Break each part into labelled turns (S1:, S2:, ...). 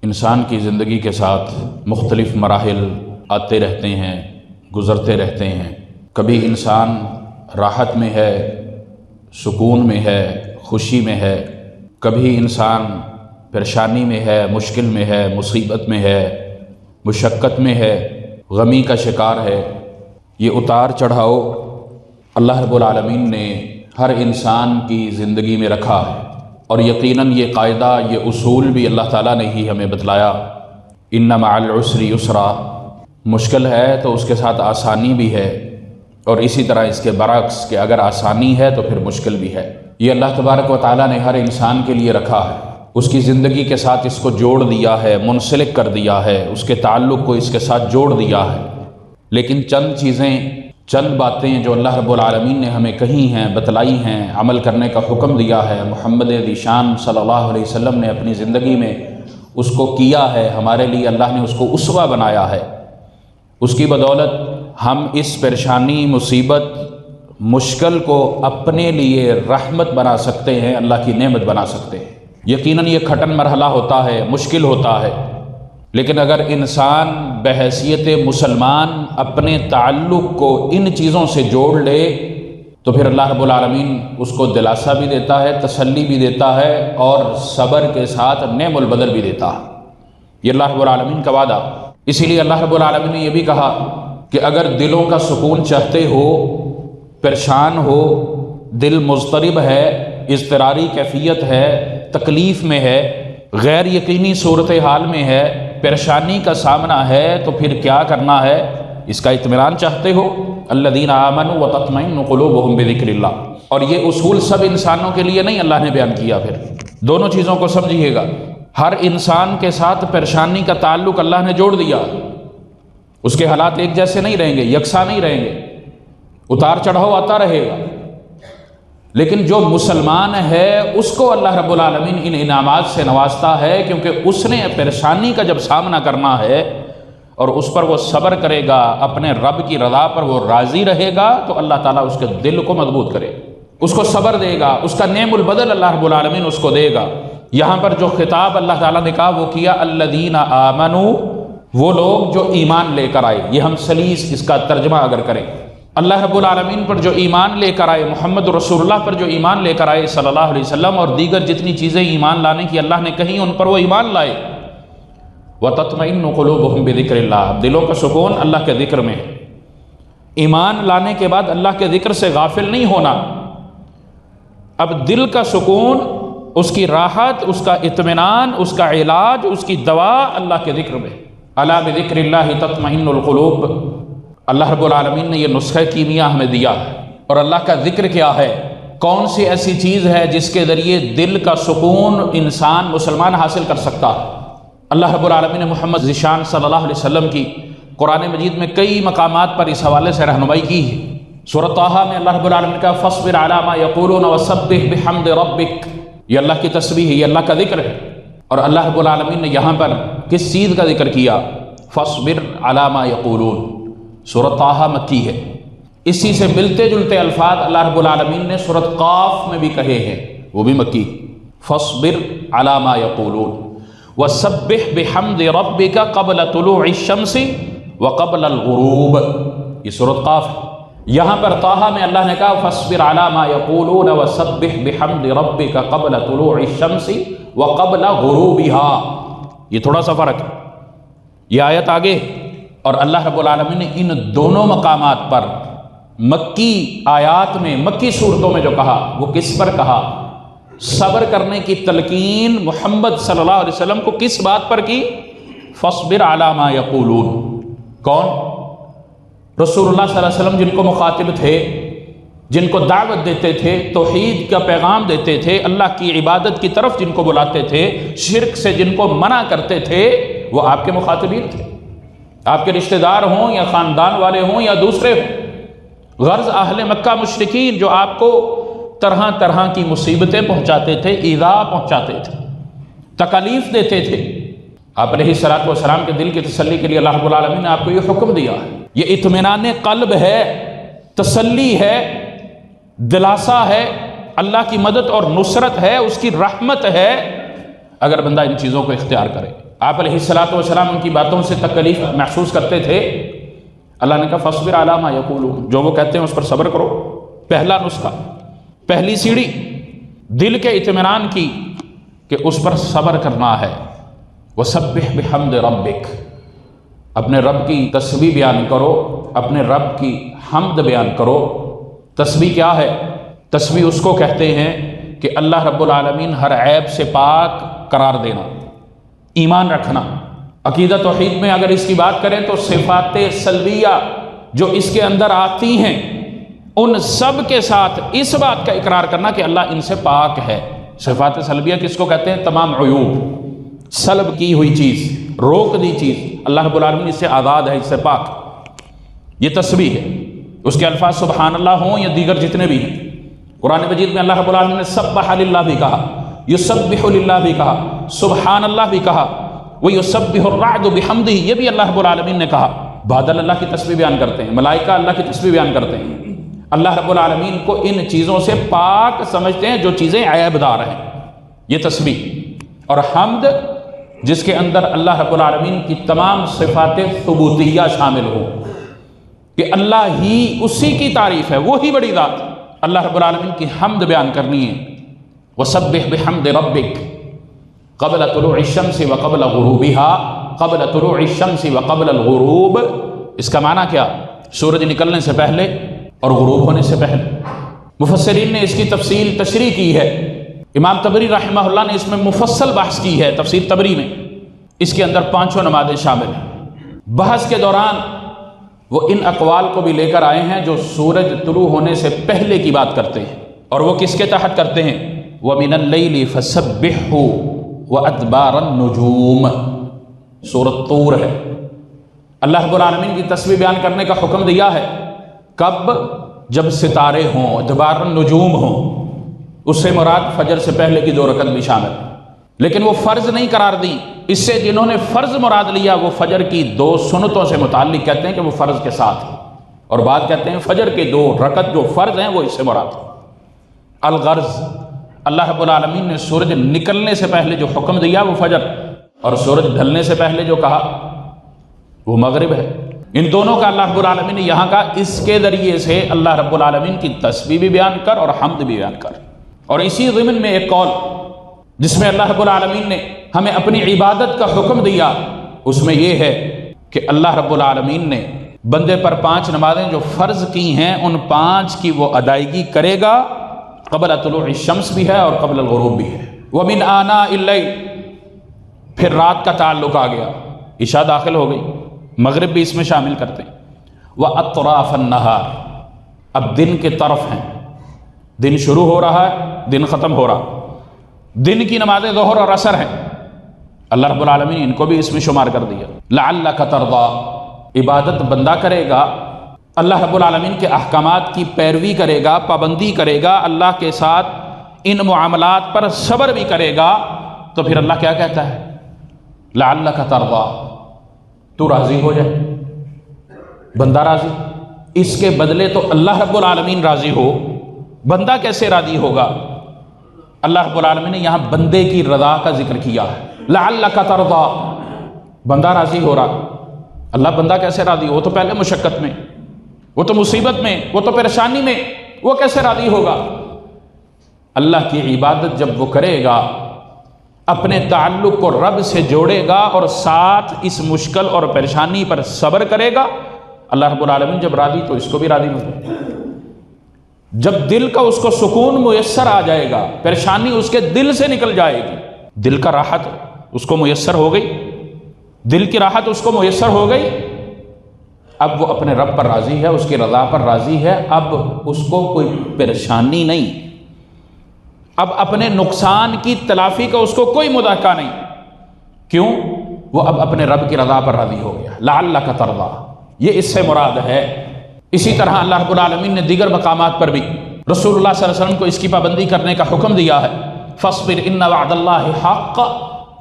S1: انسان کی زندگی کے ساتھ مختلف مراحل آتے رہتے ہیں، گزرتے رہتے ہیں۔ کبھی انسان راحت میں ہے، سکون میں ہے، خوشی میں ہے، کبھی انسان پریشانی میں ہے، مشکل میں ہے، مصیبت میں ہے، مشقت میں ہے، غمی کا شکار ہے۔ یہ اتار چڑھاؤ اللہ رب العالمین نے ہر انسان کی زندگی میں رکھا ہے، اور یقیناً یہ قاعدہ، یہ اصول بھی اللہ تعالیٰ نے ہی ہمیں بتلایا۔ ان مع العسر یسرا، مشکل ہے تو اس کے ساتھ آسانی بھی ہے، اور اسی طرح اس کے برعکس کہ اگر آسانی ہے تو پھر مشکل بھی ہے۔ یہ اللہ تبارک و تعالیٰ نے ہر انسان کے لیے رکھا ہے، اس کی زندگی کے ساتھ اس کو جوڑ دیا ہے، منسلک کر دیا ہے، اس کے تعلق کو اس کے ساتھ جوڑ دیا ہے۔ لیکن چند چیزیں، چند باتیں جو اللہ رب العالمین نے ہمیں کہی ہیں، بتلائی ہیں، عمل کرنے کا حکم دیا ہے، محمد ذیشان صلی اللہ علیہ وسلم نے اپنی زندگی میں اس کو کیا ہے، ہمارے لیے اللہ نے اس کو اسوہ بنایا ہے۔ اس کی بدولت ہم اس پریشانی، مصیبت، مشکل کو اپنے لیے رحمت بنا سکتے ہیں، اللہ کی نعمت بنا سکتے ہیں۔ یقیناً یہ کھٹن مرحلہ ہوتا ہے، مشکل ہوتا ہے، لیکن اگر انسان بحیثیت مسلمان اپنے تعلق کو ان چیزوں سے جوڑ لے تو پھر اللہ رب العالمین اس کو دلاسا بھی دیتا ہے، تسلی بھی دیتا ہے، اور صبر کے ساتھ نعم البدل بھی دیتا ہے۔ یہ اللہ رب العالمین کا وعدہ۔ اسی لیے اللہ رب العالمین نے یہ بھی کہا کہ اگر دلوں کا سکون چاہتے ہو، پریشان ہو، دل مضطرب ہے، اضطراری کیفیت ہے، تکلیف میں ہے، غیر یقینی صورتحال میں ہے، پریشانی کا سامنا ہے، تو پھر کیا کرنا ہے؟ اس کا اطمینان چاہتے ہو، الذین آمنوا وتطمئن قلوبہم بذکر اللہ۔ اور یہ اصول سب انسانوں کے لیے نہیں اللہ نے بیان کیا۔ پھر دونوں چیزوں کو سمجھیے گا، ہر انسان کے ساتھ پریشانی کا تعلق اللہ نے جوڑ دیا۔ اس کے حالات ایک جیسے نہیں رہیں گے، یکساں نہیں رہیں گے، اتار چڑھاؤ آتا رہے گا، لیکن جو مسلمان ہے اس کو اللہ رب العالمین ان انعامات سے نوازتا ہے، کیونکہ اس نے پریشانی کا جب سامنا کرنا ہے اور اس پر وہ صبر کرے گا، اپنے رب کی رضا پر وہ راضی رہے گا، تو اللہ تعالیٰ اس کے دل کو مضبوط کرے، اس کو صبر دے گا، اس کا نعم البدل اللہ رب العالمین اس کو دے گا۔ یہاں پر جو خطاب اللہ تعالیٰ نے کہا وہ کیا الذین آمنوا، وہ لوگ جو ایمان لے کر آئے۔ یہ ہم سلیس اس کا ترجمہ اگر کریں، اللہ رب العالمین پر جو ایمان لے کر آئے، محمد رسول اللہ پر جو ایمان لے کر آئے صلی اللہ علیہ وسلم، اور دیگر جتنی چیزیں ایمان لانے کی اللہ نے کہیں ان پر وہ ایمان لائے۔ وَتَطْمَئِنُّ قُلُوبُهُمْ بِذِكْرِ اللَّهِ، دلوں کا سکون اللہ کے ذکر میں ہے۔ ایمان لانے کے بعد اللہ کے ذکر سے غافل نہیں ہونا۔ اب دل کا سکون، اس کی راحت، اس کا اطمینان، اس کا علاج، اس کی دوا اللہ کے ذکر میں۔ الا بذکر اللہ تطمئن القلوب، اللہ رب العالمین نے یہ نسخہ کیمیا ہمیں دیا ہے۔ اور اللہ کا ذکر کیا ہے؟ کون سی ایسی چیز ہے جس کے ذریعے دل کا سکون انسان مسلمان حاصل کر سکتا ہے؟ اللہ رب العالمین نے محمد ذیشان صلی اللہ علیہ وسلم کی قرآن مجید میں کئی مقامات پر اس حوالے سے رہنمائی کی ہے۔ سورۃ طٰہٰ میں اللہ رب العالمین کا فاصبر علی ما یقولون وسبح بحمد ربک، یہ اللہ کی تسبیح ہے، یہ اللہ کا ذکر ہے۔ اور اللہ رب العالمین نے یہاں پر کس چیز کا ذکر کیا؟ فاصبر علی ما یقولون۔ سورۃ طٰہٰ مکی ہے، اسی سے ملتے جلتے الفاظ اللہ رب العالمین نے سورۃ قاف میں بھی کہے ہیں، وہ بھی مکی۔ فاصبر علی ما یقولون وسبح بحمد ربک قبل طلوع الشمس وقبل الغروب، یہ سورۃ قاف ہے۔ یہاں پر طٰہٰ میں اللہ نے کہا فاصبر علی ما یقولون وسبح بحمد ربک قبل طلوع الشمس وقبل غروبها، یہ تھوڑا سا فرق ہے۔ یہ آیت آگے، اور اللہ رب العالمین نے ان دونوں مقامات پر مکی آیات میں، مکی صورتوں میں جو کہا وہ کس پر کہا؟ صبر کرنے کی تلقین محمد صلی اللہ علیہ وسلم کو کس بات پر کی؟ فاصبر علی ما یقولون۔ کون؟ رسول اللہ صلی اللہ علیہ وسلم، جن کو مخاطب تھے، جن کو دعوت دیتے تھے، توحید کا پیغام دیتے تھے، اللہ کی عبادت کی طرف جن کو بلاتے تھے، شرک سے جن کو منع کرتے تھے، وہ آپ کے مخاطبین تھے، آپ کے رشتہ دار ہوں یا خاندان والے ہوں یا دوسرے ہوں۔ غرض اہل مکہ مشرکین جو آپ کو طرح طرح کی مصیبتیں پہنچاتے تھے، ایذا پہنچاتے تھے، تکالیف دیتے تھے، آپ علیہ الصلوۃ والسلام کے دل کی تسلی کے لیے اللہ رب العالمین نے آپ کو یہ حکم دیا ہے۔ یہ اطمینان قلب ہے، تسلی ہے، دلاسا ہے، اللہ کی مدد اور نصرت ہے، اس کی رحمت ہے، اگر بندہ ان چیزوں کو اختیار کرے۔ آپ علیہ السلام ان کی باتوں سے تکلیف محسوس کرتے تھے، اللہ نے کہا فاصبر علی ما یقولون، جو وہ کہتے ہیں اس پر صبر کرو۔ پہلا نسخہ، پہلی سیڑھی دل کے اطمینان کی کہ اس پر صبر کرنا ہے۔ وسبح بحمد ربک، اپنے رب کی تسبیح بیان کرو، اپنے رب کی حمد بیان کرو۔ تسبیح کیا ہے؟ تسبیح اس کو کہتے ہیں کہ اللہ رب العالمین ہر عیب سے پاک قرار دینا، ایمان رکھنا۔ عقیدہ توحید میں اگر اس کی بات کریں تو صفات سلبیہ جو اس کے اندر آتی ہیں ان سب کے ساتھ اس بات کا اقرار کرنا کہ اللہ ان سے پاک ہے۔ صفات سلبیہ کس کو کہتے ہیں؟ تمام عیوب، سلب کی ہوئی چیز، روک دی چیز، اللہ رب العالمین اس سے آزاد ہے، اس سے پاک۔ یہ تسبیح ہے۔ اس کے الفاظ سبحان اللہ ہوں یا دیگر جتنے بھی ہیں۔ قرآن مجید میں اللہ رب العالمین نے سبح للہ بھی کہا، یسبح للہ بھی کہا، سبحان اللہ بھی کہا، وَيُسَبِّحُ الرَّعْدُ بِحَمْدِهِ، یہ بھی اللہ رب العالمین نے کہا۔ بادل اللہ کی تسبیح بیان کرتے ہیں، ملائکہ اللہ کی تسبیح بیان کرتے ہیں۔ اللہ رب العالمین کو ان چیزوں سے پاک سمجھتے ہیں جو چیزیں عیب دار ہیں، یہ تسبیح۔ اور حمد جس کے اندر اللہ رب العالمین کی تمام صفات ثبوتیہ شامل ہو کہ اللہ ہی اسی کی تعریف ہے، وہی بڑی ذات، اللہ رب العالمین کی حمد بیان کرنی ہے۔ وَسَبِّحْ بِحَمْدِ رَبِّكَ قبل طلوع الشمس وقبل غروبها، قبل طلوع الشمس وقبل الغروب، اس کا معنی کیا؟ سورج نکلنے سے پہلے اور غروب ہونے سے پہلے۔ مفسرین نے اس کی تفصیل تشریح کی ہے۔ امام طبری رحمہ اللہ نے اس میں مفصل بحث کی ہے، تفسیر طبری میں۔ اس کے اندر 5 نمازیں شامل ہیں۔ بحث کے دوران وہ ان اقوال کو بھی لے کر آئے ہیں جو سورج طلوع ہونے سے پہلے کی بات کرتے ہیں، اور وہ کس کے تحت کرتے ہیں؟ وَمِنَ اللَّيْلِ فَسَبِّحْهُ وَأَدْبَارَ النُّجُومِ، سورۃ طور ہے۔ اللہ رب العالمین کی تسبیح بیان کرنے کا حکم دیا ہے، کب؟ جب ستارے ہوں، ادبار النجوم ہوں۔ اس سے مراد فجر سے پہلے کی 2 رکعت بھی شامل، لیکن وہ فرض نہیں قرار دی۔ اس سے جنہوں نے فرض مراد لیا وہ فجر کی 2 سنتوں سے متعلق کہتے ہیں کہ وہ فرض کے ساتھ ہیں، اور بعد کہتے ہیں فجر کے 2 رکعت جو فرض ہیں وہ اس سے مراد ہیں۔ الغرض، اللہ رب العالمین نے سورج نکلنے سے پہلے جو حکم دیا وہ فجر، اور سورج ڈھلنے سے پہلے جو کہا وہ مغرب ہے۔ ان دونوں کا اللہ رب العالمین نے یہاں کا اس کے ذریعے سے اللہ رب العالمین کی تسبیح بھی بیان کر اور حمد بھی بیان کر۔ اور اسی ضمن میں ایک قول جس میں اللہ رب العالمین نے ہمیں اپنی عبادت کا حکم دیا، اس میں یہ ہے کہ اللہ رب العالمین نے بندے پر 5 نمازیں جو فرض کی ہیں ان 5 کی وہ ادائیگی کرے گا۔ قبل طلوع الشمس بھی ہے اور قبل الغروب بھی ہے۔ وَمِنْ آنَاءِ اللَّيْلِ، پھر رات کا تعلق آ گیا، عشاء داخل ہو گئی، مغرب بھی اس میں شامل کرتے ہیں۔ وَأَطْرَافَ النَّهَارِ، اب دن کے طرف ہیں، دن شروع ہو رہا ہے، دن ختم ہو رہا۔ دن کی نمازیں ظہر اور عصر ہیں، اللہ رب العالمین ان کو بھی اس میں شمار کر دیا۔ لَعَلَّكَ تَرْضَىٰ، عبادت بندہ کرے گا، اللہ رب العالمین کے احکامات کی پیروی کرے گا، پابندی کرے گا، اللہ کے ساتھ ان معاملات پر صبر بھی کرے گا، تو پھر اللہ کیا کہتا ہے؟ لَعَلَّكَ تَرْضَىٰ، تو راضی ہو جائے، بندہ راضی۔ اس کے بدلے تو اللہ رب العالمین راضی ہو، بندہ کیسے راضی ہوگا؟ اللہ رب العالمین نے یہاں بندے کی رضا کا ذکر کیا ہے۔ لَعَلَّكَ تَرْضَىٰ، بندہ راضی ہو رہا، اللہ بندہ کیسے راضی ہو؟ وہ تو پہلے مشقت میں، وہ تو مصیبت میں، وہ تو پریشانی میں، وہ کیسے راضی ہوگا؟ اللہ کی عبادت جب وہ کرے گا، اپنے تعلق کو رب سے جوڑے گا اور ساتھ اس مشکل اور پریشانی پر صبر کرے گا، اللہ رب العالمین جب راضی تو اس کو بھی راضی ہو جائے۔ جب دل کا اس کو سکون میسر آ جائے گا، پریشانی اس کے دل سے نکل جائے گی، دل کا راحت اس کو میسر ہو گئی، دل کی راحت اس کو میسر ہو گئی، اب وہ اپنے رب پر راضی ہے، اس کی رضا پر راضی ہے، اب اس کو کوئی پریشانی نہیں، اب اپنے نقصان کی تلافی کا اس کو کوئی مدعکہ نہیں۔ کیوں؟ وہ اب اپنے رب کی رضا پر راضی ہو گیا۔ لعلک ترضیٰ، یہ اس سے مراد ہے۔ اسی طرح اللہ رب العالمین نے دیگر مقامات پر بھی رسول اللہ صلی اللہ علیہ وسلم کو اس کی پابندی کرنے کا حکم دیا ہے۔ فاصبر ان وعد اللہ حق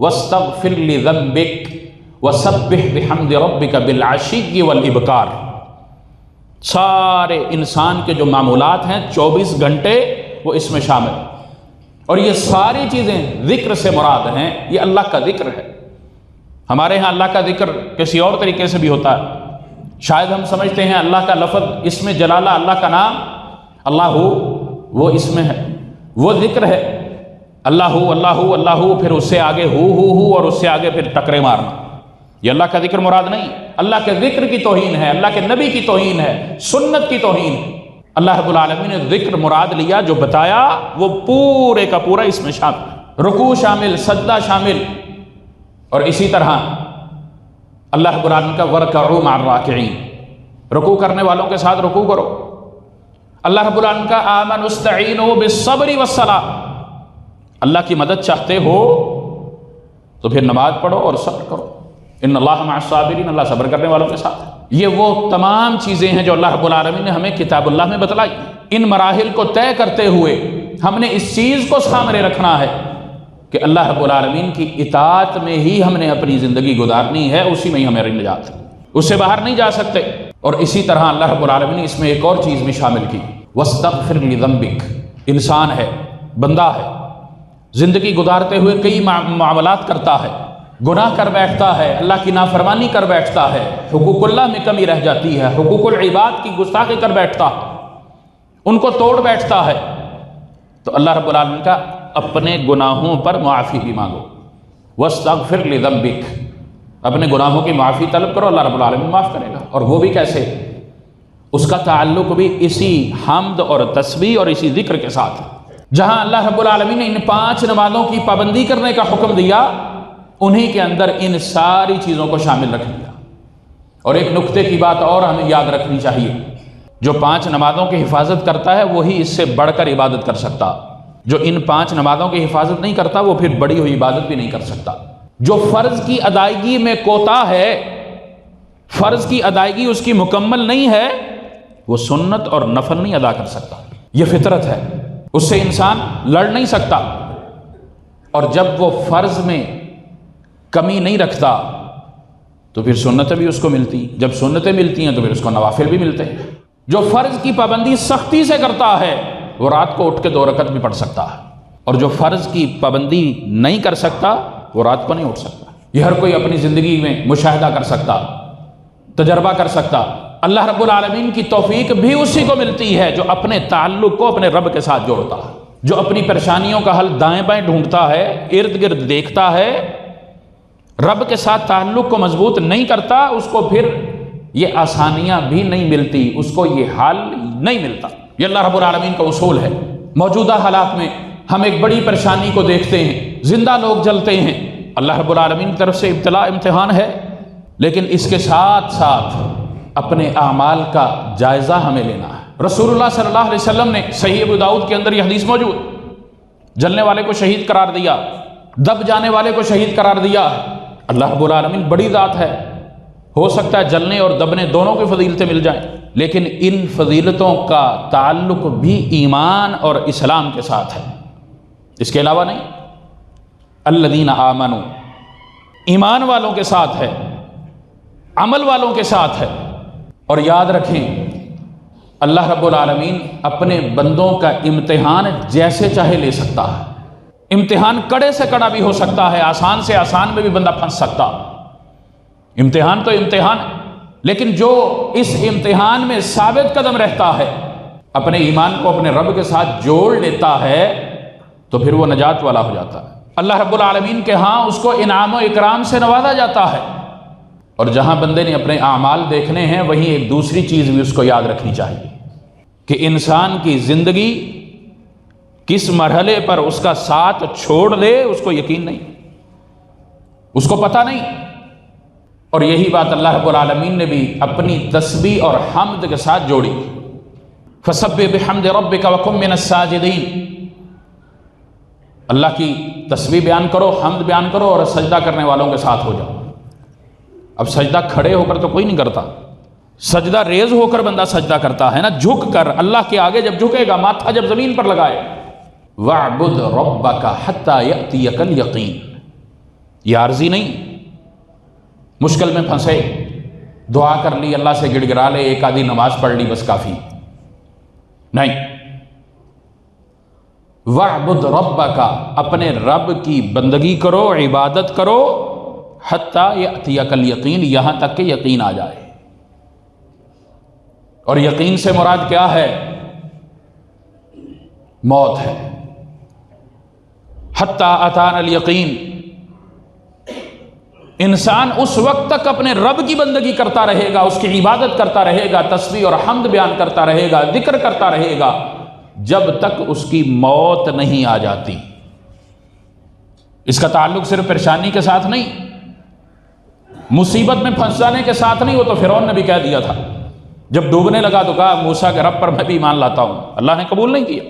S1: واستغفر لذنبک وسبح بحمد ربک بالعشی والابکار۔ سارے انسان کے جو معمولات ہیں 24 گھنٹے وہ اس میں شامل ہیں، اور یہ ساری چیزیں ذکر سے مراد ہیں، یہ اللہ کا ذکر ہے۔ ہمارے ہاں اللہ کا ذکر کسی اور طریقے سے بھی ہوتا ہے. شاید ہم سمجھتے ہیں اللہ کا لفظ اسم جلالہ، اللہ کا نام اللہ ہو، وہ اسم ہے، وہ ذکر ہے. اللہ ہو اللہ ہو اللہ ہو، پھر اس سے آگے ہو اور اس سے آگے پھر ٹکرے مارنا، یہ اللہ کا ذکر مراد نہیں. اللہ کے ذکر کی توہین ہے، اللہ کے نبی کی توہین ہے، سنت کی توہین ہے. اللہ رب العالمین نے ذکر مراد لیا، جو بتایا وہ پورے کا پورا اس میں شامل، رکوع شامل، سجدہ شامل. اور اسی طرح اللہ رب العالمین کا وَرْكَعُوا مَعَ الرَّاكِعِينَ، رکوع کرنے والوں کے ساتھ رکوع کرو. اللہ رب العالمین کا آمنوا اسْتَعِينُوا بِالصَّبْرِ وَالصَّلَاةِ، اللہ کی مدد چاہتے ہو تو پھر نماز پڑھو اور صبر کرو. ان اللہ مع الصابرین، اللہ صبر کرنے والوں کے ساتھ ہے. یہ وہ تمام چیزیں ہیں جو اللہ رب العالمین نے ہمیں کتاب اللہ میں بتلائی. ان مراحل کو طے کرتے ہوئے ہم نے اس چیز کو سامنے رکھنا ہے کہ اللہ رب العالمین کی اطاعت میں ہی ہم نے اپنی زندگی گزارنی ہے، اسی میں ہی ہماری نجات ہے، اس سے باہر نہیں جا سکتے. اور اسی طرح اللہ رب العالمین نے اس میں ایک اور چیز بھی شامل کی، وَاسْتَغْفِرْ لِذَنبِكَ. انسان ہے، بندہ ہے، زندگی گزارتے ہوئے کئی معاملات کرتا ہے، گناہ کر بیٹھتا ہے، اللہ کی نافرمانی کر بیٹھتا ہے، حقوق اللہ میں کمی رہ جاتی ہے، حقوق العباد کی گستاخی کر بیٹھتا ہے، ان کو توڑ بیٹھتا ہے. تو اللہ رب العالمین کا اپنے گناہوں پر معافی بھی مانگو، وَاسْتَغْفِرْ لِذَنبِكَ، اپنے گناہوں کی معافی طلب کرو، اللہ رب العالمین معاف کرے گا. اور وہ بھی کیسے؟ اس کا تعلق بھی اسی حمد اور تسبیح اور اسی ذکر کے ساتھ. جہاں اللہ رب العالمین نے ان 5 نمازوں کی پابندی کرنے کا حکم دیا، انہی کے اندر ان ساری چیزوں کو شامل رکھ دیا. اور ایک نقطے کی بات اور ہمیں یاد رکھنی چاہیے، جو 5 نمازوں کی حفاظت کرتا ہے وہی اس سے بڑھ کر عبادت کر سکتا. جو ان 5 نمازوں کی حفاظت نہیں کرتا وہ پھر بڑی ہوئی عبادت بھی نہیں کر سکتا. جو فرض کی ادائیگی میں کوتاہ ہے، فرض کی ادائیگی اس کی مکمل نہیں ہے، وہ سنت اور نفل نہیں ادا کر سکتا. یہ فطرت ہے، اس سے انسان لڑ نہیں سکتا. اور جب وہ فرض میں کمی نہیں رکھتا تو پھر سنتیں بھی اس کو ملتی، جب سنتیں ملتی ہیں تو پھر اس کو نوافل بھی ملتے ہیں. جو فرض کی پابندی سختی سے کرتا ہے وہ رات کو اٹھ کے 2 رکعت بھی پڑھ سکتا ہے، اور جو فرض کی پابندی نہیں کر سکتا وہ رات کو نہیں اٹھ سکتا. یہ ہر کوئی اپنی زندگی میں مشاہدہ کر سکتا، تجربہ کر سکتا. اللہ رب العالمین کی توفیق بھی اسی کو ملتی ہے جو اپنے تعلق کو اپنے رب کے ساتھ جوڑتا ہے، جو اپنی پریشانیوں کا حل دائیں بائیں ڈھونڈتا ہے، ارد گرد دیکھتا ہے، رب کے ساتھ تعلق کو مضبوط نہیں کرتا، اس کو پھر یہ آسانیاں بھی نہیں ملتی، اس کو یہ حال نہیں ملتا. یہ اللہ رب العالمین کا اصول ہے. موجودہ حالات میں ہم ایک بڑی پریشانی کو دیکھتے ہیں، زندہ لوگ جلتے ہیں، اللہ رب العالمین کی طرف سے ابتلا امتحان ہے، لیکن اس کے ساتھ ساتھ اپنے اعمال کا جائزہ ہمیں لینا ہے. رسول اللہ صلی اللہ علیہ وسلم نے صحیح ابو داؤد کے اندر یہ حدیث موجود، جلنے والے کو شہید قرار دیا، دب جانے والے کو شہید قرار دیا. اللہ رب العالمین بڑی ذات ہے، ہو سکتا ہے جلنے اور دبنے دونوں کی فضیلتیں مل جائیں، لیکن ان فضیلتوں کا تعلق بھی ایمان اور اسلام کے ساتھ ہے، اس کے علاوہ نہیں. الذین آمنوا، ایمان والوں کے ساتھ ہے، عمل والوں کے ساتھ ہے. اور یاد رکھیں اللہ رب العالمین اپنے بندوں کا امتحان جیسے چاہے لے سکتا ہے. امتحان کڑے سے کڑا بھی ہو سکتا ہے، آسان سے آسان میں بھی بندہ پھنس سکتا. امتحان تو امتحان، لیکن جو اس امتحان میں ثابت قدم رہتا ہے، اپنے ایمان کو اپنے رب کے ساتھ جوڑ لیتا ہے، تو پھر وہ نجات والا ہو جاتا ہے. اللہ رب العالمین کے ہاں اس کو انعام و اکرام سے نوازا جاتا ہے. اور جہاں بندے نے اپنے اعمال دیکھنے ہیں وہیں ایک دوسری چیز بھی اس کو یاد رکھنی چاہیے کہ انسان کی زندگی کس مرحلے پر اس کا ساتھ چھوڑ دے اس کو یقین نہیں، اس کو پتہ نہیں. اور یہی بات اللہ رب العالمین نے بھی اپنی تسبیح اور حمد کے ساتھ جوڑی. فسبح بحمد ربک وکن من الساجدین، اللہ کی تسبیح بیان کرو، حمد بیان کرو اور سجدہ کرنے والوں کے ساتھ ہو جاؤ. اب سجدہ کھڑے ہو کر تو کوئی نہیں کرتا، سجدہ ریز ہو کر بندہ سجدہ کرتا ہے نا، جھک کر اللہ کے آگے جب جھکے گا، ماتھا جب زمین پر لگائے. وَاعْبُدْ رَبَّكَ حَتَّى يَأْتِيَكَ الْيَقِينُ، یہ عارضی نہیں، مشکل میں پھنسے دعا کر لی، اللہ سے گڑ گڑا لے، ایک آدھی نماز پڑھ لی بس کافی نہیں. وَاعْبُدْ رَبَّكَ، اپنے رب کی بندگی کرو، عبادت کرو، حتی یأتیک الیقین، یہاں تک کہ یقین آ جائے۔ اور یقین سے مراد کیا ہے؟ موت ہے۔ حتی اتانا الیقین، انسان اس وقت تک اپنے رب کی بندگی کرتا رہے گا، اس کی عبادت کرتا رہے گا، تسبیح اور حمد بیان کرتا رہے گا، ذکر کرتا رہے گا، جب تک اس کی موت نہیں آ جاتی۔ اس کا تعلق صرف پریشانی کے ساتھ نہیں، مصیبت میں پھنس جانے کے ساتھ نہیں۔ وہ تو فرعون نے بھی کہہ دیا تھا، جب ڈوبنے لگا تو کہا موسیٰ کے رب پر میں بھی ایمان لاتا ہوں، اللہ نے قبول نہیں کیا۔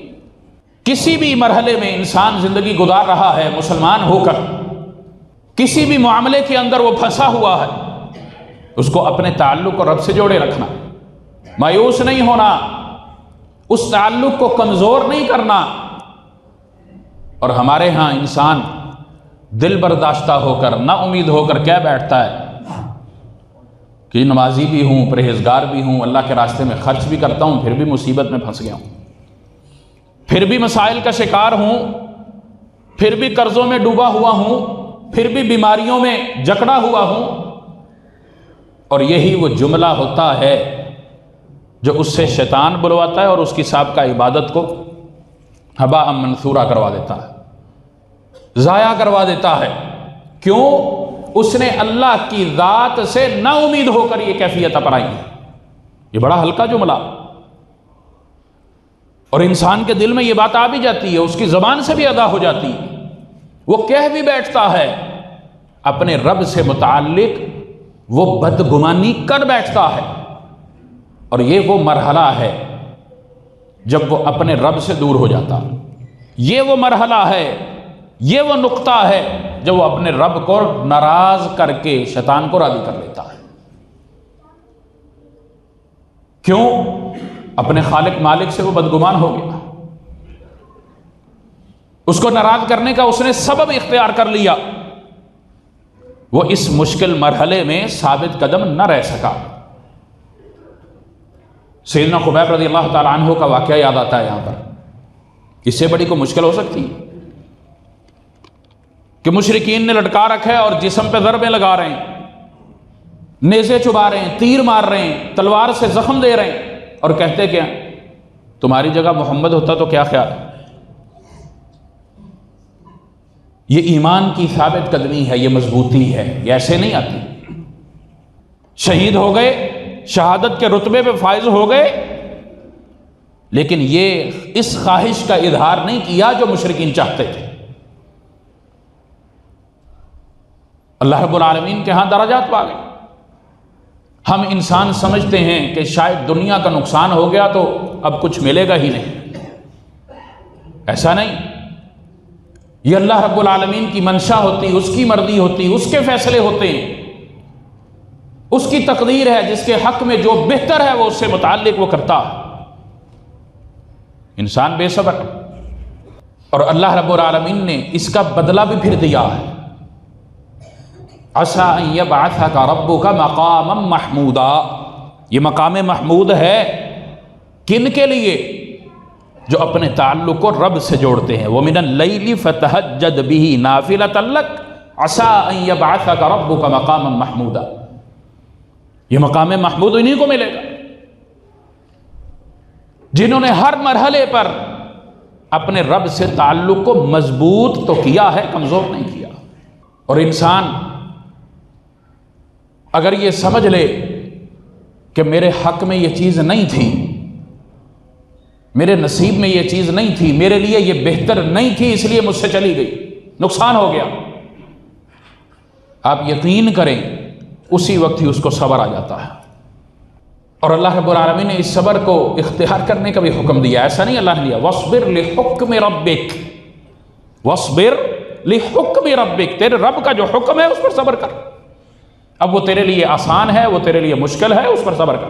S1: کسی بھی مرحلے میں انسان زندگی گزار رہا ہے مسلمان ہو کر، کسی بھی معاملے کے اندر وہ پھنسا ہوا ہے، اس کو اپنے تعلق کو رب سے جوڑے رکھنا، مایوس نہیں ہونا، اس تعلق کو کمزور نہیں کرنا۔ اور ہمارے ہاں انسان دل برداشتہ ہو کر، نا امید ہو کر کہہ بیٹھتا ہے کہ نمازی بھی ہوں، پرہیزگار بھی ہوں، اللہ کے راستے میں خرچ بھی کرتا ہوں، پھر بھی مصیبت میں پھنس گیا ہوں، پھر بھی مسائل کا شکار ہوں، پھر بھی قرضوں میں ڈوبا ہوا ہوں، پھر بھی بیماریوں میں جکڑا ہوا ہوں۔ اور یہی وہ جملہ ہوتا ہے جو اس سے شیطان بلواتا ہے اور اس کی سابقہ عبادت کو ہباء منثورا کروا دیتا ہے، ضائع کروا دیتا ہے۔ کیوں؟ اس نے اللہ کی ذات سے نا امید ہو کر یہ کیفیت اپنائی ہے۔ یہ بڑا ہلکا جملہ، اور انسان کے دل میں یہ بات آ بھی جاتی ہے، اس کی زبان سے بھی ادا ہو جاتی ہے، وہ کہہ بھی بیٹھتا ہے، اپنے رب سے متعلق وہ بدگمانی کر بیٹھتا ہے۔ اور یہ وہ مرحلہ ہے جب وہ اپنے رب سے دور ہو جاتا، یہ وہ مرحلہ ہے، یہ وہ نقطہ ہے جب وہ اپنے رب کو ناراض کر کے شیطان کو راضی کر لیتا ہے۔ کیوں؟ اپنے خالق مالک سے وہ بدگمان ہو گیا، اس کو ناراض کرنے کا اس نے سبب اختیار کر لیا، وہ اس مشکل مرحلے میں ثابت قدم نہ رہ سکا۔ سیدنا خبیب رضی اللہ تعالیٰ عنہ کا واقعہ یاد آتا ہے یہاں پر۔ اس سے بڑی کوئی مشکل ہو سکتی ہے کہ مشرکین نے لٹکا رکھا ہے اور جسم پہ ضربیں لگا رہے ہیں، نیزے چبا رہے ہیں، تیر مار رہے ہیں، تلوار سے زخم دے رہے ہیں، اور کہتے کیا؟ تمہاری جگہ محمد ہوتا تو کیا خیال ہے؟ یہ ایمان کی ثابت قدمی ہے، یہ مضبوطی ہے، یہ ایسے نہیں آتی۔ شہید ہو گئے، شہادت کے رتبے پہ فائز ہو گئے، لیکن یہ اس خواہش کا اظہار نہیں کیا جو مشرکین چاہتے تھے۔ اللہ رب العالمین کے ہاں درجات پا گئے۔ ہم انسان سمجھتے ہیں کہ شاید دنیا کا نقصان ہو گیا تو اب کچھ ملے گا ہی نہیں، ایسا نہیں۔ یہ اللہ رب العالمین کی منشا ہوتی، اس کی مرضی ہوتی، اس کے فیصلے ہوتے ہیں، اس کی تقدیر ہے، جس کے حق میں جو بہتر ہے وہ اس سے متعلق وہ کرتا ہے۔ انسان بے صبر، اور اللہ رب العالمین نے اس کا بدلہ بھی پھر دیا ہے۔ عسیٰ ان یبعثک ربک مقاما محمودا، یہ مقام محمود ہے کن کے لیے؟ جو اپنے تعلق کو رب سے جوڑتے ہیں۔ وَمِنَ اللَّيْلِ فَتَهَجَّدْ بِهِ نَافِلَةً لَكَ عَسَىٰ أَن يَبْعَثَكَ رَبُّكَ مَقَامًا مَحْمُودًا، یہ مقام محمود انہی کو ملے گا جنہوں نے ہر مرحلے پر اپنے رب سے تعلق کو مضبوط تو کیا ہے، کمزور نہیں کیا۔ اور انسان اگر یہ سمجھ لے کہ میرے حق میں یہ چیز نہیں تھی، میرے نصیب میں یہ چیز نہیں تھی، میرے لیے یہ بہتر نہیں تھی، اس لیے مجھ سے چلی گئی، نقصان ہو گیا، آپ یقین کریں اسی وقت ہی اس کو صبر آ جاتا ہے۔ اور اللہ رب العالمین نے اس صبر کو اختیار کرنے کا بھی حکم دیا، ایسا نہیں اللہ نے دیا وَاصْبِرْ لِحُکْمِ رَبِّكَ، وَاصْبِرْ لِحُکْمِ رَبِّكَ، تیرے رب کا جو حکم ہے اس پر صبر کر۔ اب وہ تیرے لیے آسان ہے، وہ تیرے لیے مشکل ہے، اس پر صبر کر،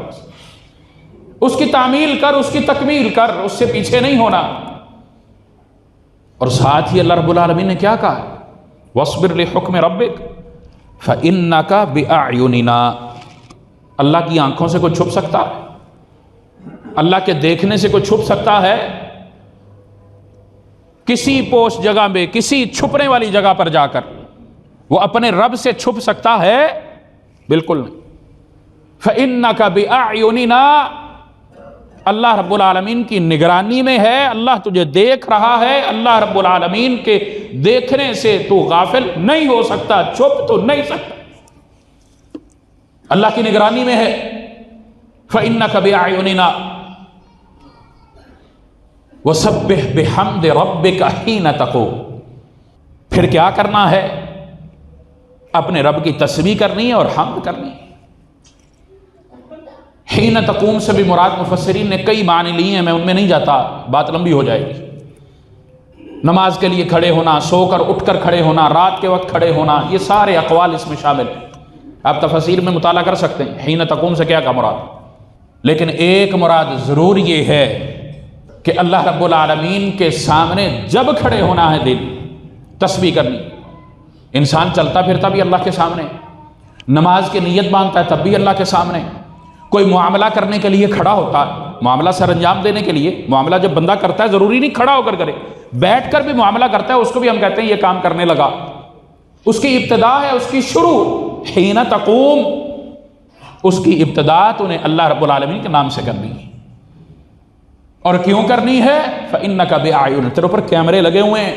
S1: اس کی تعمیل کر، اس کی تکمیل کر، اس سے پیچھے نہیں ہونا۔ اور ساتھ ہی اللہ رب العالمین نے کیا کہا؟ وَاصْبِرْ لِحُکْمِ رَبِّكَ فَإِنَّكَ بِأَعْيُنِنَا، اللہ کی آنکھوں سے کوئی چھپ سکتا ہے؟ اللہ کے دیکھنے سے کوئی چھپ سکتا ہے؟ کسی پوش جگہ میں، کسی چھپنے والی جگہ پر جا کر وہ اپنے رب سے چھپ سکتا ہے؟ بالکل نہیں۔ فَإِنَّكَ بِأَعْيُنِنَا، اللہ رب العالمین کی نگرانی میں ہے، اللہ تجھے دیکھ رہا ہے، اللہ رب العالمین کے دیکھنے سے تو غافل نہیں ہو سکتا، چھپ تو نہیں سکتا، اللہ کی نگرانی میں ہے۔ فَإِنَّكَ بِأَعْيُنِنَا وَسَبِّحْ بِحَمْدِ رَبِّكَ حِينَ تَقُومُ، پھر کیا کرنا ہے؟ اپنے رب کی تسبیح کرنی ہے اور حمد کرنی ہے۔ حین تقوم سے بھی مراد مفسرین نے کئی معنی لیے ہیں، میں ان میں نہیں جاتا، بات لمبی ہو جائے گی۔ نماز کے لیے کھڑے ہونا، سو کر اٹھ کر کھڑے ہونا، رات کے وقت کھڑے ہونا، یہ سارے اقوال اس میں شامل ہیں، آپ تفسیر میں مطالعہ کر سکتے ہیں حین تقوم سے کیا مراد۔ لیکن ایک مراد ضرور یہ ہے کہ اللہ رب العالمین کے سامنے جب کھڑے ہونا ہے، دل تسبیح کرنی۔ انسان چلتا پھرتا بھی اللہ کے سامنے، نماز کی نیت باندھتا ہے تب بھی اللہ کے سامنے، کوئی معاملہ کرنے کے لیے کھڑا ہوتا ہے، معاملہ سر انجام دینے کے لیے، معاملہ جب بندہ کرتا ہے ضروری نہیں کھڑا ہو کر کرے، بیٹھ کر بھی معاملہ کرتا ہے، اس کو بھی ہم کہتے ہیں یہ کام کرنے لگا، اس کی ابتدا ہے، اس کی شروع حین تقوم، اس کی ابتدا تو نے اللہ رب العالمین کے نام سے کرنی ہے۔ اور کیوں کرنی ہے؟ فَإِنَّكَ بِأَعْيُنِنَا، تیرے اوپر کیمرے لگے ہوئے ہیں،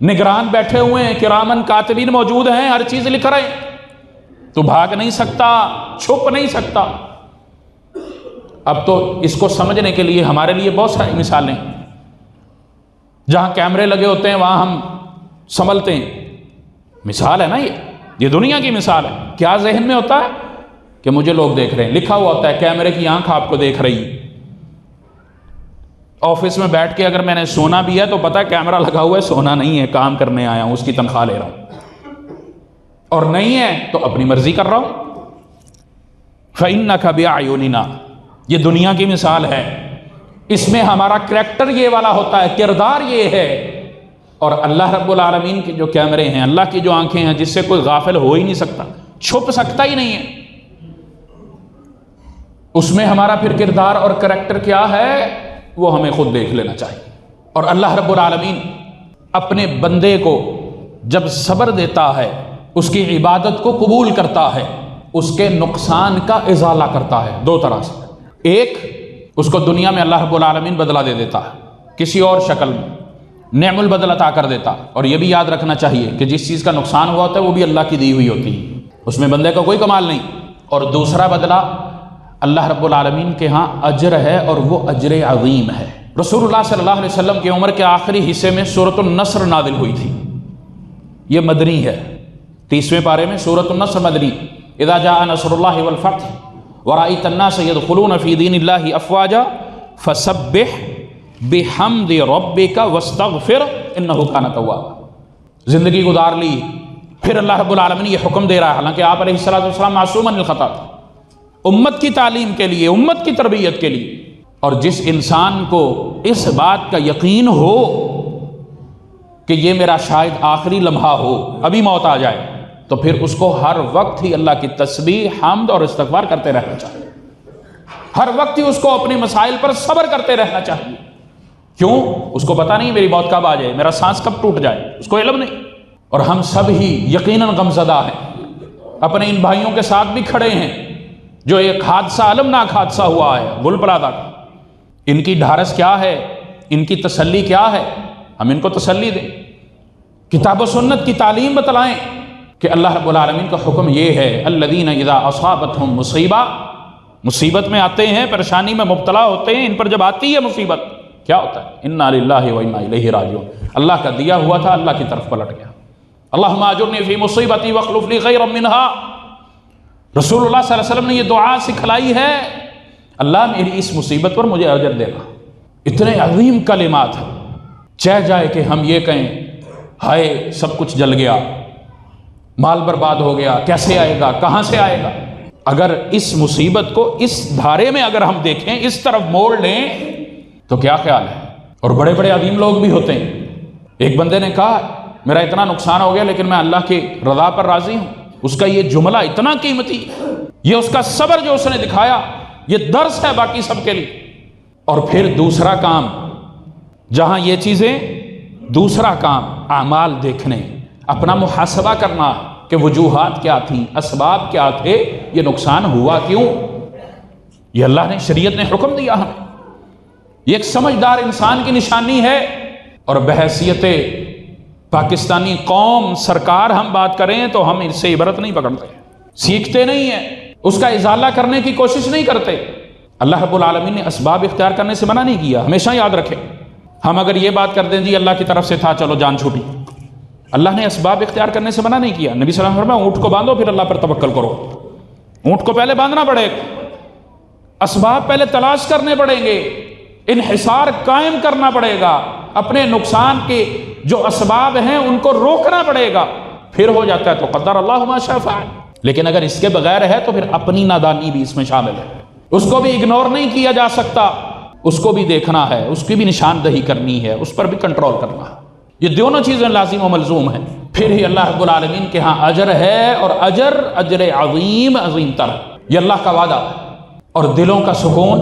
S1: نگران بیٹھے ہوئے ہیں، کرامن کاتبین موجود ہیں، ہر چیز لکھ رہے ہیں، تو بھاگ نہیں سکتا، چھپ نہیں سکتا۔ اب تو اس کو سمجھنے کے لیے ہمارے لیے بہت ساری مثالیں، جہاں کیمرے لگے ہوتے ہیں وہاں ہم سنبھلتے ہیں، مثال ہے نا، یہ دنیا کی مثال ہے۔ کیا ذہن میں ہوتا ہے کہ مجھے لوگ دیکھ رہے ہیں، لکھا ہوا ہوتا ہے کیمرے کی آنکھ آپ کو دیکھ رہی ہے۔ آفس میں بیٹھ کے اگر میں نے سونا بھی ہے تو پتہ ہے کیمرہ لگا ہوا ہے، سونا نہیں ہے، کام کرنے آیا ہوں، اس کی تنخواہ لے رہا ہوں، اور نہیں ہے تو اپنی مرضی کر رہا ہوں۔ فَإِنَّكَ بِأَعْيُنِنَا، یہ دنیا کی مثال ہے، اس میں ہمارا کریکٹر یہ والا ہوتا ہے، کردار یہ ہے، اور اللہ رب العالمین کے جو کیمرے ہیں، اللہ کی جو آنکھیں ہیں، جس سے کوئی غافل ہو ہی نہیں سکتا، چھپ سکتا ہی نہیں ہے، اس میں ہمارا پھر کردار اور کریکٹر کیا ہے وہ ہمیں خود دیکھ لینا چاہیے۔ اور اللہ رب العالمین اپنے بندے کو جب صبر دیتا ہے، اس کی عبادت کو قبول کرتا ہے، اس کے نقصان کا ازالہ کرتا ہے دو طرح سے۔ ایک، اس کو دنیا میں اللہ رب العالمین بدلہ دے دیتا ہے کسی اور شکل میں، نعم البدل عطا کر دیتا، اور یہ بھی یاد رکھنا چاہیے کہ جس چیز کا نقصان ہوا ہوتا ہے وہ بھی اللہ کی دی ہوئی ہوتی ہے، اس میں بندے کا کوئی کمال نہیں۔ اور دوسرا بدلہ اللہ رب العالمین کے ہاں اجر ہے، اور وہ اجر عظیم ہے۔ رسول اللہ صلی اللہ علیہ وسلم کی عمر کے آخری حصے میں سورۃ النصر نازل ہوئی تھی، یہ مدنی ہے، 30ویں پارے میں سورۃ النصر مدنی۔ اذا جاء نصر اللہ والفتح ورأيت الناس يدخلون في دين الله افواجا فسبح بحمد ربك واستغفر انه كان توابا۔ زندگی گزار لی، پھر اللہ رب العالمین یہ حکم دے رہا ہے، حالانکہ آپ علیہ الصلوۃ والسلام معصوم عن الخطا تھے، امت کی تعلیم کے لیے، امت کی تربیت کے لیے، اور جس انسان کو اس بات کا یقین ہو کہ یہ میرا شاید آخری لمحہ ہو، ابھی موت آ جائے، تو پھر اس کو ہر وقت ہی اللہ کی تسبیح، حمد اور استغفار کرتے رہنا چاہیے، ہر وقت ہی اس کو اپنے مسائل پر صبر کرتے رہنا چاہیے۔ کیوں؟ اس کو پتہ نہیں میری موت کب آ جائے، میرا سانس کب ٹوٹ جائے، اس کو علم نہیں۔ اور ہم سب ہی یقیناً غمزدہ ہیں، اپنے ان بھائیوں کے ساتھ بھی کھڑے ہیں جو ایک حادثہ، المناک حادثہ ہوا ہے گل پلازہ کا، ان کی ڈھارس کیا ہے، ان کی تسلی کیا ہے، ہم ان کو تسلی دیں، کتاب و سنت کی تعلیم بتلائیں کہ اللہ رب العالمین کا حکم یہ ہے، الذین اذا اصابتہم مصیبہ، مصیبت میں آتے ہیں، پریشانی میں مبتلا ہوتے ہیں، ان پر جب آتی ہے مصیبت کیا ہوتا ہے؟ انا للہ و انا الیہ راجعون، اللہ کا دیا ہوا تھا، اللہ کی طرف پلٹ گیا، اللہم اجرنی فی مصیبتی واخلف لی خیرا منہا۔ رسول اللہ صلی اللہ علیہ وسلم نے یہ دعا سکھلائی ہے، اللہ میری اس مصیبت پر مجھے اجر دینا۔ اتنے عظیم کلمات ہیں، چاہ جائے کہ ہم یہ کہیں ہائے سب کچھ جل گیا، مال برباد ہو گیا، کیسے آئے گا، کہاں سے آئے گا۔ اگر اس مصیبت کو اس دھارے میں اگر ہم دیکھیں، اس طرف موڑ لیں تو کیا خیال ہے۔ اور بڑے بڑے عظیم لوگ بھی ہوتے ہیں، ایک بندے نے کہا میرا اتنا نقصان ہو گیا لیکن میں اللہ کی رضا پر راضی ہوں، اس کا یہ جملہ اتنا قیمتی، یہ اس کا صبر جو اس نے دکھایا، یہ درس ہے باقی سب کے لیے۔ اور پھر دوسرا کام، جہاں یہ چیزیں، دوسرا کام اعمال دیکھنے، اپنا محاسبہ کرنا کہ وجوہات کیا تھیں، اسباب کیا تھے، یہ نقصان ہوا کیوں۔ یہ اللہ نے، شریعت نے حکم دیا ہمیں، یہ ایک سمجھدار انسان کی نشانی ہے۔ اور بحیثیت پاکستانی قوم، سرکار ہم بات کریں تو ہم اس سے عبرت نہیں پکڑتے، سیکھتے نہیں ہیں، اس کا ازالہ کرنے کی کوشش نہیں کرتے۔ اللہ رب العالمین نے اسباب اختیار کرنے سے منع نہیں کیا، ہمیشہ یاد رکھیں۔ ہم اگر یہ بات کر دیں جی اللہ کی طرف سے تھا چلو جان چھوٹی، اللہ نے اسباب اختیار کرنے سے منع نہیں کیا۔ نبی صلی اللہ علیہ وسلم فرمایا اونٹ کو باندھو پھر اللہ پر توکل کرو۔ اونٹ کو پہلے باندھنا پڑے گا، اسباب پہلے تلاش کرنے پڑیں گے، انحصار قائم کرنا پڑے گا، اپنے نقصان کے جو اسباب ہیں ان کو روکنا پڑے گا، پھر ہو جاتا ہے تو قدر اللہ ما شاء فعل۔ لیکن اگر اس کے بغیر ہے تو پھر اپنی نادانی بھی اس میں شامل ہے، اس کو بھی اگنور نہیں کیا جا سکتا، اس کو بھی دیکھنا ہے، اس کی بھی نشاندہی کرنی ہے، اس پر بھی کنٹرول کرنا ہے۔ یہ دونوں چیزیں لازم و ملزوم ہیں، پھر ہی اللہ رب العالمین کے ہاں اجر ہے، اور اجر عظیم عظیم تر، یہ اللہ کا وعدہ ہے۔ اور دلوں کا سکون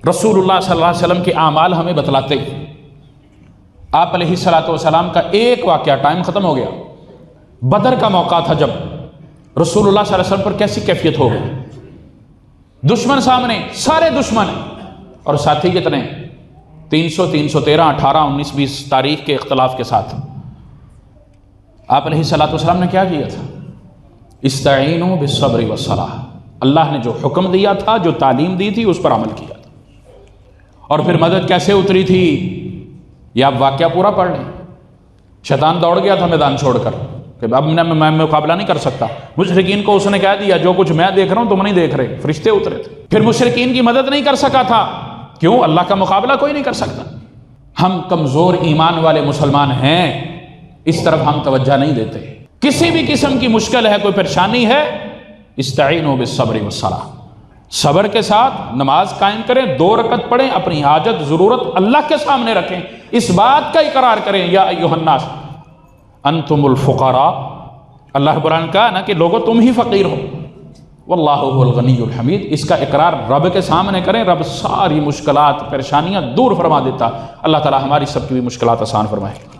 S1: رسول اللہ صلی اللہ علیہ وسلم کے اعمال ہمیں بتلاتے ہیں۔ آپ علیہ السلام کا ایک واقعہ، ٹائم ختم ہو گیا، بدر کا موقع تھا جب رسول اللہ صلی اللہ علیہ وسلم پر کیسی کیفیت ہو گئی، دشمن سامنے، سارے دشمن، اور ساتھی کتنے، 300 313 18 19 20 تاریخ کے اختلاف کے ساتھ۔ آپ علیہ السلام نے کیا کیا تھا؟ استعینوا بالصبر والصلاۃ، اللہ نے جو حکم دیا تھا، جو تعلیم دی تھی، اس پر عمل کیا تھا۔ اور پھر مدد کیسے اتری تھی یہ آپ واقعہ پورا پڑھ لیں۔ شیطان دوڑ گیا تھا میدان چھوڑ کر کہ اب میں مقابلہ نہیں کر سکتا، مشرکین کو اس نے کہہ دیا جو کچھ میں دیکھ رہا ہوں تم نہیں دیکھ رہے، فرشتے اترے تھے۔ پھر مشرکین کی مدد نہیں کر سکا تھا، کیوں؟ اللہ کا مقابلہ کوئی نہیں کر سکتا۔ ہم کمزور ایمان والے مسلمان ہیں، اس طرف ہم توجہ نہیں دیتے۔ کسی بھی قسم کی مشکل ہے، کوئی پریشانی ہے، استعینوا بالصبر والصلاۃ، صبر کے ساتھ نماز قائم کریں، 2 رکعت پڑھیں، اپنی حاجت ضرورت اللہ کے سامنے رکھیں، اس بات کا اقرار کریں یا ایھا الناس انتم الفقراء، اللہ رب العالمین نے کہا نا کہ لوگوں تم ہی فقیر ہو، واللہ هو الغنی الحمید، اس کا اقرار رب کے سامنے کریں، رب ساری مشکلات پریشانیاں دور فرما دیتا۔ اللہ تعالی ہماری سب کی بھی مشکلات آسان فرمائے۔